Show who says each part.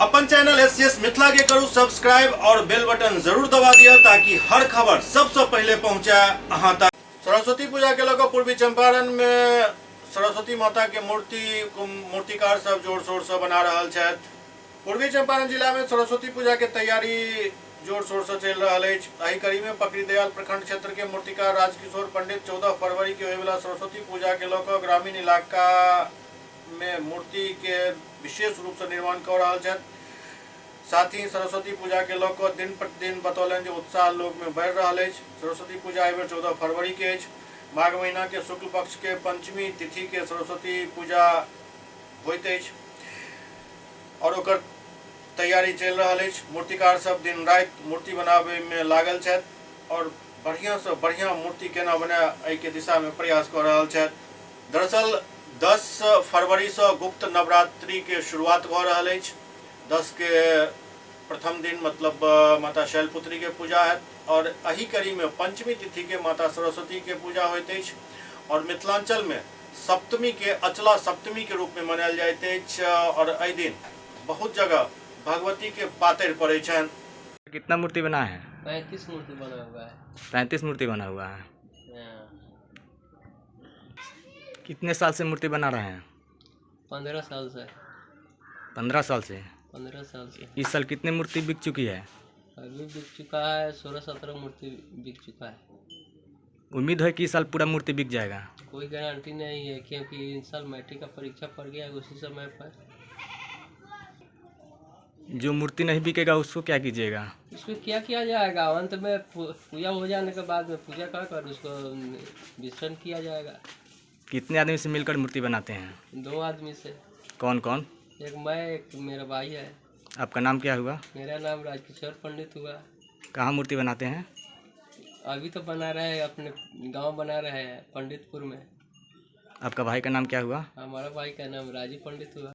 Speaker 1: अपन channel SCS Mithila के करू subscribe और बेल बटन जरूर दबा दिया ताकि हर खबर सबसे पहले पहुंचे अहां तक। सरस्वती पूजा के लगा पूर्वी चंपारण में सरस्वती माता के मूर्तिकार सब जोर शोर से बना रहा है। पूर्वी चंपारण जिला में सरस्वती पूजा के तैयारी जोर शोर से चल रहा है। एही कड़ी में पकड़ीदयाल प्रखंड क्षेत्र के मूर्तिकार राजकिशोर पंडित 14 फरवरी के होने वाला सरस्वती पूजा के लोग ग्रामीण इलाका में मूर्ति के विशेष रूप से निर्माण कर रहा है। साथ ही सरस्वती पूजा के लोग दिन प्रतिदिन बतौलन जो उत्साह लोग में बढ़ रहा है। सरस्वती पूजा एवं 14 फरवरी के माघ महीना के शुक्ल पक्ष के पंचमी तिथि के सरस्वती पूजा होते और ओकर तैयारी चल रहा है। मूर्तिकार सब दिन रात मूर्ति बनावे में लागल है और बढ़िया से बढ़िया मूर्ति केना बने के दिशा में प्रयास कर रहा है। दरअसल 10 फरवरी से गुप्त नवरात्रि के शुरुआत हो रहा है। 10 के प्रथम दिन मतलब माता शैलपुत्री के पूजा है और एही कड़ी में पंचमी तिथि के माता सरस्वती के पूजा होते हैं और मिथिलांचल में सप्तमी के अचला सप्तमी के रूप में मनायल जाते हैं और एही दिन बहुत जगह भगवती के पातर पड़े हैं।
Speaker 2: कितना मूर्ति बना है?
Speaker 3: 35 मूर्ति बना हुआ है।
Speaker 2: 35 मूर्ति बना हुआ है। कितने साल से मूर्ति बना रहे हैं?
Speaker 3: 15 साल से।
Speaker 2: 15 साल से?
Speaker 3: 15 साल से।
Speaker 2: इस साल कितने मूर्ति बिक चुकी है?
Speaker 3: अभी बिक चुका है 16-17 मूर्ति बिक चुका है।
Speaker 2: उम्मीद है कि इस साल पूरा मूर्ति बिक जाएगा?
Speaker 3: कोई गारंटी नहीं है क्योंकि इस साल मैट्रिक का परीक्षा पड़ गया है उसी समय पर।
Speaker 2: जो मूर्ति नहीं बिकेगा उसको क्या कीजिएगा?
Speaker 3: उसको क्या किया जाएगा? अंत में पूजा हो जाने के बाद में पूजा कर उसको विसर्जन किया जाएगा।
Speaker 2: कितने आदमी से मिलकर मूर्ति बनाते हैं?
Speaker 3: 2 आदमी से।
Speaker 2: कौन कौन?
Speaker 3: एक मैं एक मेरा भाई है।
Speaker 2: आपका नाम क्या हुआ?
Speaker 3: मेरा नाम राजकिशोर पंडित हुआ।
Speaker 2: कहाँ मूर्ति बनाते हैं?
Speaker 3: अभी तो बना रहे हैं अपने गांव बना रहे हैं पंडितपुर में।
Speaker 2: आपका भाई का नाम क्या हुआ?
Speaker 3: हमारा भाई का नाम राजीव पंडित हुआ।